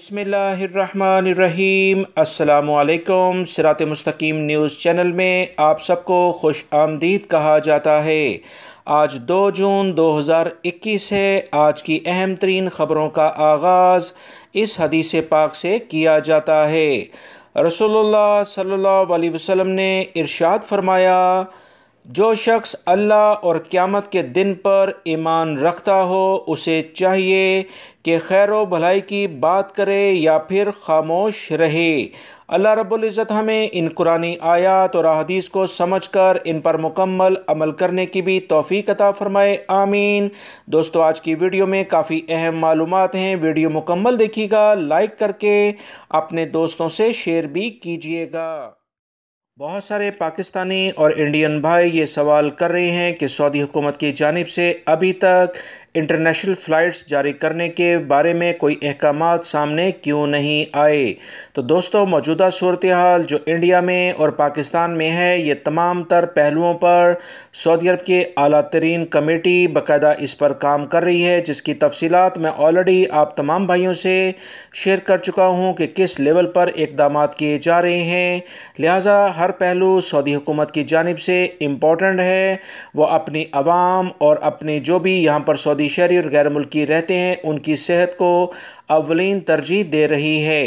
बिस्मिल्लाहिर्रहमानिर्रहीम। अस्सलामुअलैकुम। सिरात.e.मustaqem news channel में आप सबको खुश आमदीद कहा जाता है। आज 2 जून 2021 है। आज की अहम तरीन खबरों का आगाज़ इस हदीस पाक से किया जाता है। रसूलुल्लाह सल्लल्लाहु अलैहि वसल्लम ने इरशाद फरमाया, जो शख्स अल्लाह और क़यामत के दिन पर ईमान रखता हो उसे चाहिए कि खैर व भलाई की बात करे या फिर खामोश रहे। अल्लाह रब्बुल इज़्ज़त हमें इन कुरानी आयात और अहादीस को समझकर इन पर मुकम्मल अमल करने की भी तौफ़ीक़ अता फ़रमाए, आमीन। दोस्तों, आज की वीडियो में काफ़ी अहम मालूमात हैं। वीडियो मुकम्मल देखिएगा, लाइक करके अपने दोस्तों से शेयर भी कीजिएगा। बहुत सारे पाकिस्तानी और इंडियन भाई ये सवाल कर रहे हैं कि सऊदी हुकूमत की जानिब से अभी तक इंटरनेशनल फ़्लाइट्स जारी करने के बारे में कोई अहकामात सामने क्यों नहीं आए। तो दोस्तों, मौजूदा सूरत हाल जो इंडिया में और पाकिस्तान में है, ये तमाम तर पहलुओं पर सऊदी अरब के आला तरीन कमेटी बाकायदा इस पर काम कर रही है, जिसकी तफसीलात मैं ऑलरेडी आप तमाम भाइयों से शेयर कर चुका हूँ कि किस लेवल पर इक़दाम किए जा रहे हैं। लिहाजा हर पहलू सऊदी हुकूमत की जानिब से इम्पोर्टेंट है। वो अपनी आवाम और अपने जो भी यहाँ पर सऊदी शहरी और गैर मुल्की रहते हैं उनकी सेहत को अव्वलीन तरजीह दे रही है।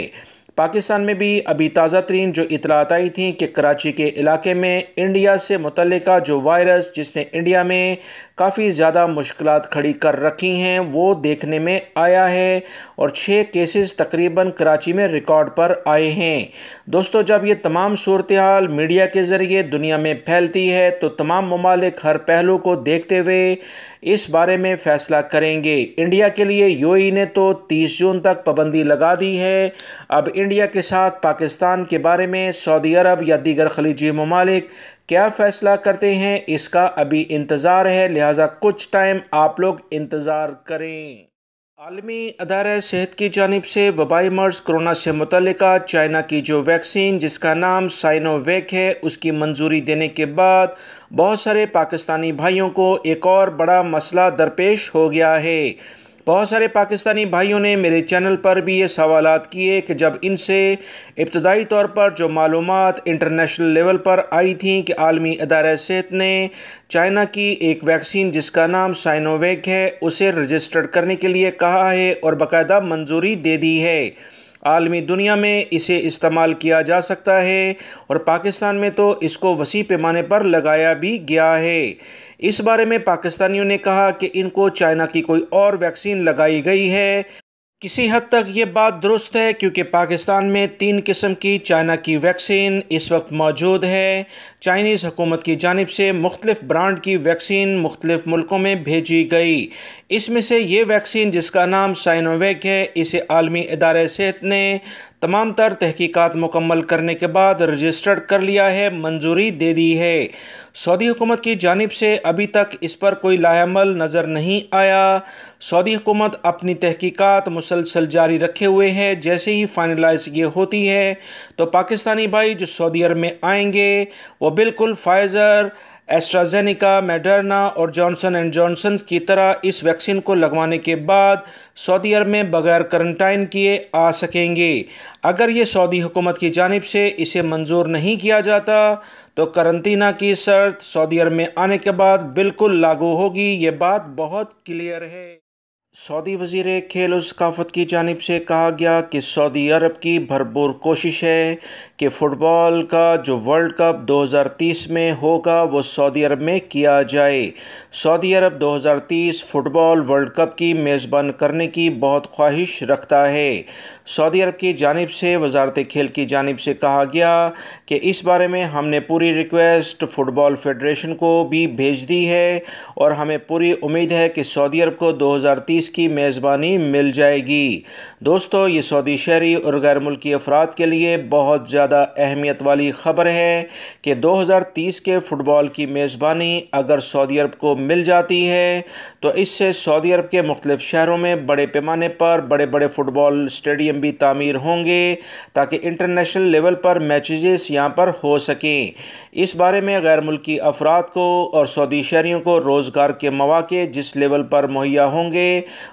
पाकिस्तान में भी अभी ताज़ा तरीन जो इतलात आई थी कि कराची के इलाके में इंडिया से मुतल्लिका जो वायरस जिसने इंडिया में काफ़ी ज़्यादा मुश्किलात खड़ी कर रखी हैं वो देखने में आया है और 6 केसेस तकरीबन कराची में रिकॉर्ड पर आए हैं। दोस्तों, जब ये तमाम सूरत हाल मीडिया के ज़रिए दुनिया में फैलती है तो तमाम ममालिक हर पहलू को देखते हुए इस बारे में फ़ैसला करेंगे। इंडिया के लिए यूएई ने तो 30 जून तक पाबंदी लगा दी है। अब इंडिया के साथ पाकिस्तान के बारे में सऊदी अरब या दीगर खलीजी ममालिक क्या फ़ैसला करते हैं इसका अभी इंतज़ार है। लिहाजा कुछ टाइम आप लोग इंतज़ार करें। आलमी अदारा सेहत की जानिब से वबाई मर्ज़ कोरोना से मुतल्लिका चाइना की जो वैक्सीन जिसका नाम साइनोवैक है उसकी मंजूरी देने के बाद बहुत सारे पाकिस्तानी भाइयों को एक और बड़ा मसला दरपेश हो गया है। बहुत सारे पाकिस्तानी भाइयों ने मेरे चैनल पर भी ये सवालात किए कि जब इनसे इब्तदाई तौर पर जो मालूमात इंटरनेशनल लेवल पर आई थी कि आलमी अदारा सेहत ने चाइना की एक वैक्सीन जिसका नाम साइनोवैक है उसे रजिस्टर्ड करने के लिए कहा है और बाकायदा मंजूरी दे दी है। आलमी दुनिया में इसे इस्तेमाल किया जा सकता है और पाकिस्तान में तो इसको वसी पैमाने पर लगाया भी गया है। इस बारे में पाकिस्तानियों ने कहा कि इनको चाइना की कोई और वैक्सीन लगाई गई है। किसी हद तक ये बात दुरुस्त है क्योंकि पाकिस्तान में 3 किस्म की चाइना की वैक्सीन इस वक्त मौजूद है। चाइनीज़ हुकूमत की जानिब से मुख्तलिफ़ ब्रांड की वैक्सीन मुख्तलिफ़ मुल्कों में भेजी गई। इसमें से ये वैक्सीन जिसका नाम साइनोवैक है इसे आलमी इदारे सेहत ने तमाम तर तहकीकात मुकम्मल करने के बाद रजिस्टर्ड कर लिया है, मंजूरी दे दी है। सऊदी हुकूमत की जानिब से अभी तक इस पर कोई लाएअमल नज़र नहीं आया। सऊदी हुकूमत अपनी तहकीकात मुसलसल जारी रखे हुए है। जैसे ही फाइनलाइज ये होती है तो पाकिस्तानी भाई जो सऊदी अरब में आएंगे वो बिल्कुल फाइज़र, एस्ट्राजेनेका, मॉडर्ना और जॉनसन एंड जॉनसन की तरह इस वैक्सीन को लगवाने के बाद सऊदी अरब में बगैर क्वारंटाइन किए आ सकेंगे। अगर ये सऊदी हुकूमत की जानिब से इसे मंजूर नहीं किया जाता तो करंतना की शर्त सऊदी अरब में आने के बाद बिल्कुल लागू होगी। ये बात बहुत क्लियर है। सऊदी वज़ीर खेल और सकाफ़त की जानिब से कहा गया कि सऊदी अरब की भरपूर कोशिश है कि फ़ुटबॉल का जो वर्ल्ड कप 2030 में होगा वो सऊदी अरब में किया जाए। सऊदी अरब 2030 फ़ुटबॉल वर्ल्ड कप की मेज़बान करने की बहुत ख्वाहिश रखता है। सऊदी अरब की जानिब से वज़ारत खेल की जानिब से कहा गया कि इस बारे में हमने पूरी रिक्वेस्ट फ़ुटबॉल फेडरेशन को भी भेज दी है और हमें पूरी उम्मीद है कि सऊदी अरब को 2030 की मेज़बानी मिल जाएगी। दोस्तों, ये सऊदी शहरी और गैर मुल्की अफराद के लिए बहुत ज़्यादा अहमियत वाली ख़बर है कि 2030 के फ़ुटबॉल की मेज़बानी अगर सऊदी अरब को मिल जाती है तो इससे सऊदी अरब के मुख्तलिफ़ शहरों में बड़े पैमाने पर बड़े बड़े फ़ुटबॉल स्टेडियम भी तामीर होंगे ताकि इंटरनेशनल लेवल पर मैचेस यहाँ पर हो सकें। इस बारे में गैर मुल्की अफराद को और सऊदी शहरियों को रोज़गार के मौके जिस लेवल पर मुहैया होंगे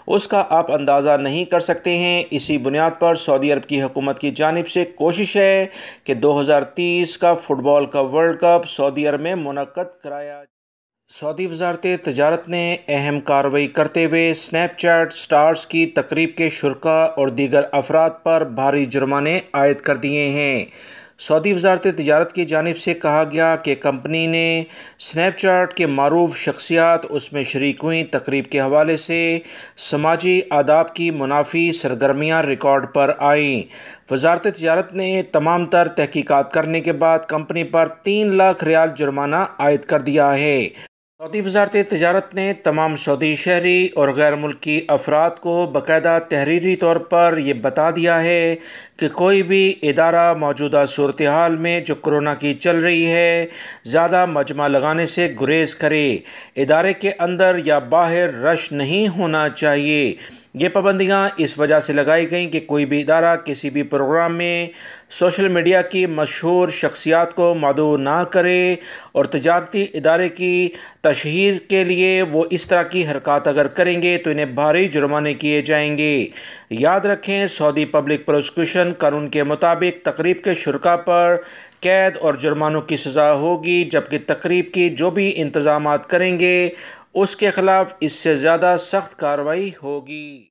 उसका आप अंदाज़ा नहीं कर सकते हैं। इसी बुनियाद पर सऊदी अरब की हुकूमत की जानिब से कोशिश है कि 2030 का फुटबॉल का वर्ल्ड कप सऊदी अरब में मुनक्कद कराया। सऊदी वज़ारत तिजारत ने अहम कार्रवाई करते हुए स्नैपचैट स्टार्स की तकरीब के शुरका और दीगर अफराद पर भारी जुर्माने आयद कर दिए हैं। सऊदी वज़ारत तिजारत की जानिब से कहा गया कि कंपनी ने स्नैपचैट के मारूफ शख्सियात उसमें शरीक हुई तकरीब के हवाले से समाजी आदाब की मुनाफी सरगर्मियाँ रिकॉर्ड पर आईं। वज़ारत तिजारत ने तमाम तर तहकीकात करने के बाद कंपनी पर 3 लाख रियाल जुर्माना आयद कर दिया है। सऊदी वज़ारत तिजारत ने तमाम सऊदी शहरी और गैर मुल्की अफराद को बाकायदा तहरीरी तौर पर यह बता दिया है कि कोई भी इदारा मौजूदा सूरत हाल में जो कोरोना की चल रही है ज़्यादा मजमा लगाने से गुरेज करे। इदारे के अंदर या बाहर रश नहीं होना चाहिए। ये पाबंदियाँ इस वजह से लगाई गईं कि कोई भी इदारा किसी भी प्रोग्राम में सोशल मीडिया की मशहूर शख्सियात को मदऊ ना करे और तजारती इदारे की तशहीर के लिए वो इस तरह की हरकत अगर करेंगे तो इन्हें भारी जुर्माने किए जाएंगे। याद रखें, सऊदी पब्लिक प्रोसिक्यूशन कानून के मुताबिक तकरीब के शुरका पर कैद और जुर्मानों की सज़ा होगी, जबकि तकरीब की जो भी इंतज़ामात करेंगे उसके ख़िलाफ़ इससे ज़्यादा सख्त कार्रवाई होगी।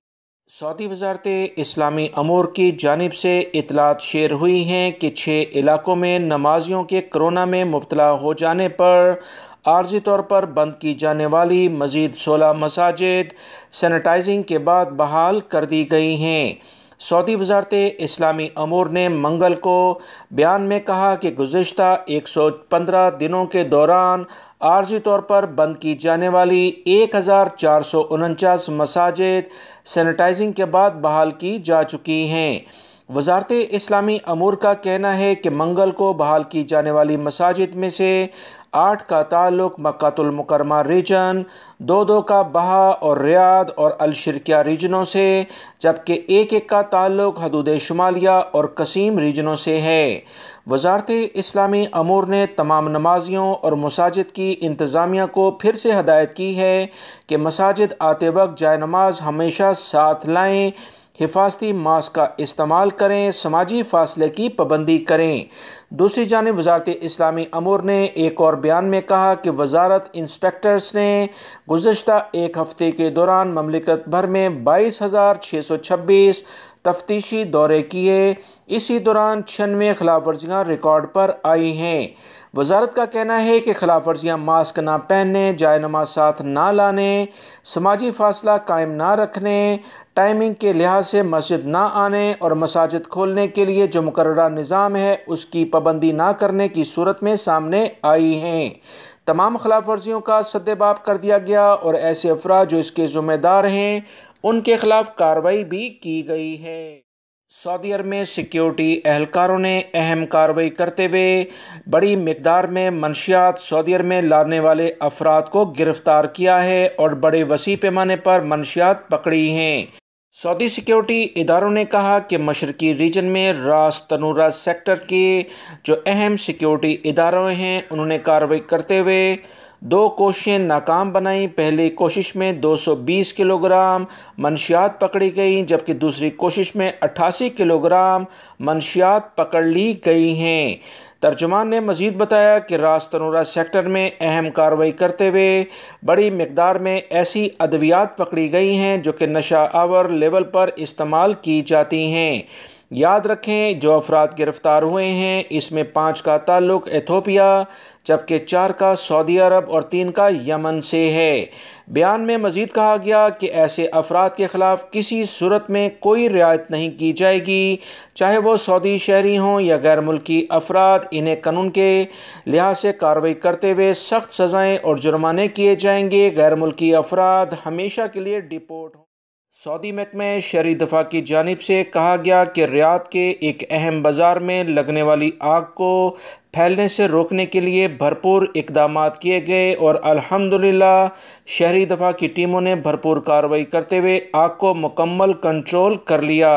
सऊदी वज़ारत इस्लामी अमूर की जानिब से इतलात शेयर हुई हैं कि 6 इलाकों में नमाजियों के कोरोना में मुब्तला हो जाने पर आर्जी तौर पर बंद की जाने वाली मज़ीद 16 मसाजिद सैनिटाइजिंग के बाद बहाल कर दी गई हैं। सऊदी वज़ारत इस्लामी अमूर ने मंगल को बयान में कहा कि गुज़िश्ता 115 दिनों के दौरान आर्जी तौर पर बंद की जाने वाली 1449 मसाजिद सैनिटाइजिंग के बाद बहाल की जा चुकी हैं। वज़ारत इस्लामी अमूर का कहना है कि मंगल को बहाल की जाने वाली मसाजिद में से 8 का ताल्लुक मक्कातुल मुकर्रमा रीजन, 2 का बहा और रियाद और अल-शिरकिया रीजनों से, जबकि 1 का ताल्लुक हदूद शुमालिया और कसीम रीजनों से है। वज़ारत इस्लामी अमूर ने तमाम नमाजियों और मसाजिद की इंतज़ामिया को फिर से हदायत की है कि मसाजिद आते वक्त जाए नमाज हमेशा साथ लाएँ, हिफाजती मास्क का इस्तेमाल करें, समाजी फासले की पाबंदी करें। दूसरी जानिब वज़ारत इस्लामी अमूर ने एक और बयान में कहा कि वज़ारत इंस्पेक्टर्स ने गुज़श्ता 1 हफ़्ते के दौरान ममलिकत भर में 22,626 तफ्तीशी दौरे किए। इसी दौरान 96 खिलाफ वर्जियाँ रिकॉर्ड पर आई हैं। वज़ारत का कहना है कि खिलाफ वर्जियाँ मास्क ना पहनने, जाए नमाज साथ ना लाने, समाजी फासला कायम ना रखने, टाइमिंग के लिहाज से मस्जिद ना आने और मसाजिद खोलने के लिए जो मुकर्ररा निज़ाम है उसकी पाबंदी ना करने की सूरत में सामने आई हैं। तमाम खिलाफ वर्जियों का सद्देबाब कर दिया गया और ऐसे अफराद जो इसके ज़िम्मेदार हैं उनके खिलाफ कार्रवाई भी की गई है। सऊदी अरब में सिक्योरिटी एहलकारों ने अहम कार्रवाई करते हुए बड़ी मिकदार में मनशियात सऊदी अरब में लाने वाले अफराद को गिरफ्तार किया है और बड़े वसी पैमाने पर मनशियात पकड़ी हैं। सऊदी सिक्योरिटी इदारों ने कहा कि मशरकी रीजन में रास तनूरा सेक्टर के जो अहम सिक्योरिटी इदारे हैं उन्होंने कार्रवाई करते हुए 2 कोशिशें नाकाम बनाई। पहली कोशिश में 220 किलोग्राम मनशियात पकड़ी गई, जबकि दूसरी कोशिश में 88 किलोग्राम मनशियात पकड़ ली गई हैं। तर्जुमान ने मज़ीद बताया कि रास तनूरा सेक्टर में अहम कार्रवाई करते हुए बड़ी मिकदार में ऐसी अद्वियात पकड़ी गई हैं जो कि नशा आवर लेवल पर इस्तेमाल की जाती हैं। याद रखें, जो अफराद गिरफ़्तार हुए हैं इसमें 5 का ताल्लुक एथोपिया, जबकि 4 का सऊदी अरब और 3 का यमन से है। बयान में मज़ीद कहा गया कि ऐसे अफराद के ख़िलाफ़ किसी सूरत में कोई रियायत नहीं की जाएगी, चाहे वो सऊदी शहरी हों या गैर मुल्की अफराद। इन्हें कानून के लिहाज से कार्रवाई करते हुए सख्त सज़ाएँ और जुर्माने किए जाएंगे। गैर मुल्की अफराद हमेशा के लिए डिपोर्ट हों। सऊदी महकमा शहरी दफा की जानिब से कहा गया कि रियाद के एक अहम बाज़ार में लगने वाली आग को फैलने से रोकने के लिए भरपूर इक़दामात किए गए और अल्हम्दुलिल्लाह शहरी दफा की टीमों ने भरपूर कार्रवाई करते हुए आग को मुकम्मल कंट्रोल कर लिया।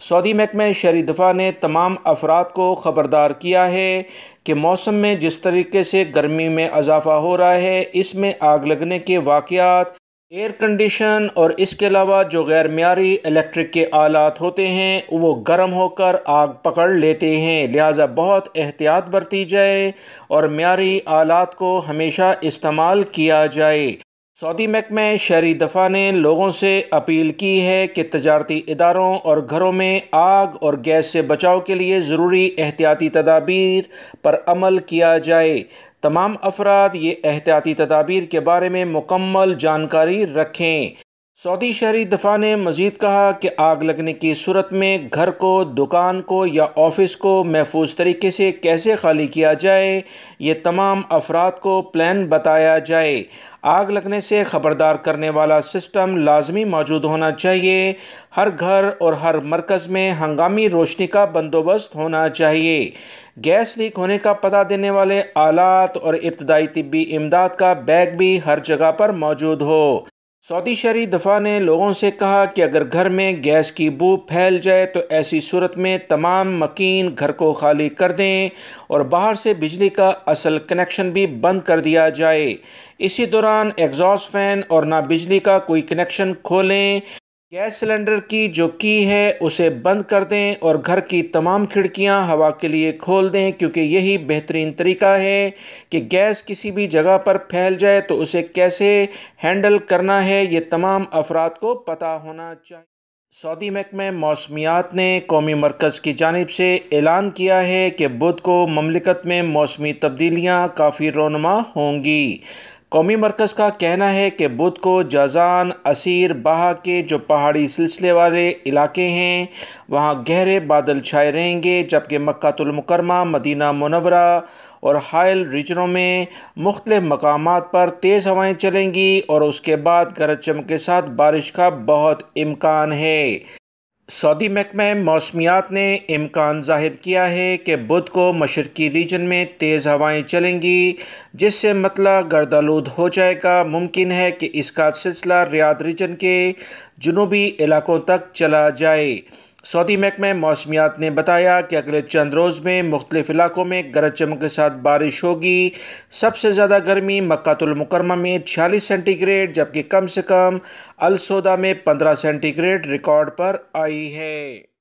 सऊदी महकमा शहरी दफा ने तमाम अफराद को ख़बरदार किया है कि मौसम में जिस तरीके से गर्मी में इजाफ़ा हो रहा है इसमें आग लगने के वाक़यात एयर कंडीशन और इसके अलावा जो गैर मियारी इलेक्ट्रिक के आलात होते हैं वो गर्म होकर आग पकड़ लेते हैं, लिहाजा बहुत एहतियात बरती जाए और मियारी आलात को हमेशा इस्तेमाल किया जाए। सऊदी महकमा शहरी दफ़ा ने लोगों से अपील की है कि तजारती इदारों और घरों में आग और गैस से बचाव के लिए ज़रूरी एहतियाती तदाबीर पर अमल किया जाए। तमाम अफराद ये एहतियाती तदाबीर के बारे में मुकम्मल जानकारी रखें। सऊदी शहरी दफ़ा ने मज़ीद कहा कि आग लगने की सूरत में घर को, दुकान को या ऑफिस को महफूज तरीके से कैसे खाली किया जाए, ये तमाम अफराद को प्लान बताया जाए। आग लगने से ख़बरदार करने वाला सिस्टम लाजमी मौजूद होना चाहिए। हर घर और हर मरकज़ में हंगामी रोशनी का बंदोबस्त होना चाहिए। गैस लीक होने का पता देने वाले आलात और इब्तदाई तिब्बी इमदाद का बैग भी हर जगह पर मौजूद हो। सऊदी शहरी दफ़ा ने लोगों से कहा कि अगर घर में गैस की बू फैल जाए तो ऐसी सूरत में तमाम मकीन घर को खाली कर दें और बाहर से बिजली का असल कनेक्शन भी बंद कर दिया जाए। इसी दौरान एग्जॉस्ट फैन और ना बिजली का कोई कनेक्शन खोलें। गैस सिलेंडर की जो की है उसे बंद कर दें और घर की तमाम खिड़कियां हवा के लिए खोल दें, क्योंकि यही बेहतरीन तरीका है कि गैस किसी भी जगह पर फैल जाए तो उसे कैसे हैंडल करना है, ये तमाम अफराद को पता होना चाहिए। सऊदी महकमा मौसमियात ने कौमी मरकज़ की जानिब से ऐलान किया है कि बुध को ममलिकत में मौसमी तब्दीलियाँ काफ़ी रोनुमा होंगी। कौमी मरकज़ का कहना है कि बुध को जाजान, असीर, बाहा के जो पहाड़ी सिलसिले वाले इलाके हैं वहाँ गहरे बादल छाए रहेंगे, जबकि मक्कातुल मुकर्रमा, मदीना मुनव्वरा और हाइल रीजनों में मुख्तलिफ मकामात पर तेज़ हवाएं चलेंगी और उसके बाद गरज चमक के साथ बारिश का बहुत इम्कान है। सऊदी महकमा मौसमियात ने इम्कान ज़ाहिर किया है कि बुध को मशरकी रीजन में तेज़ हवाएं चलेंगी, जिससे मतला गर्दालूद हो जाएगा। मुमकिन है कि इसका सिलसिला रियाद रीजन के जुनूबी इलाकों तक चला जाए। सऊदी महकमा मौसमियात ने बताया कि अगले चंद रोज़ में मुख्तलिफ इलाकों में गरज चमक के साथ बारिश होगी। सबसे ज़्यादा गर्मी मक्कातुल मुकर्रमा में 46 सेंटीग्रेड जबकि कम से कम अल सौदा में 15 सेंटीग्रेड रिकॉर्ड पर आई है।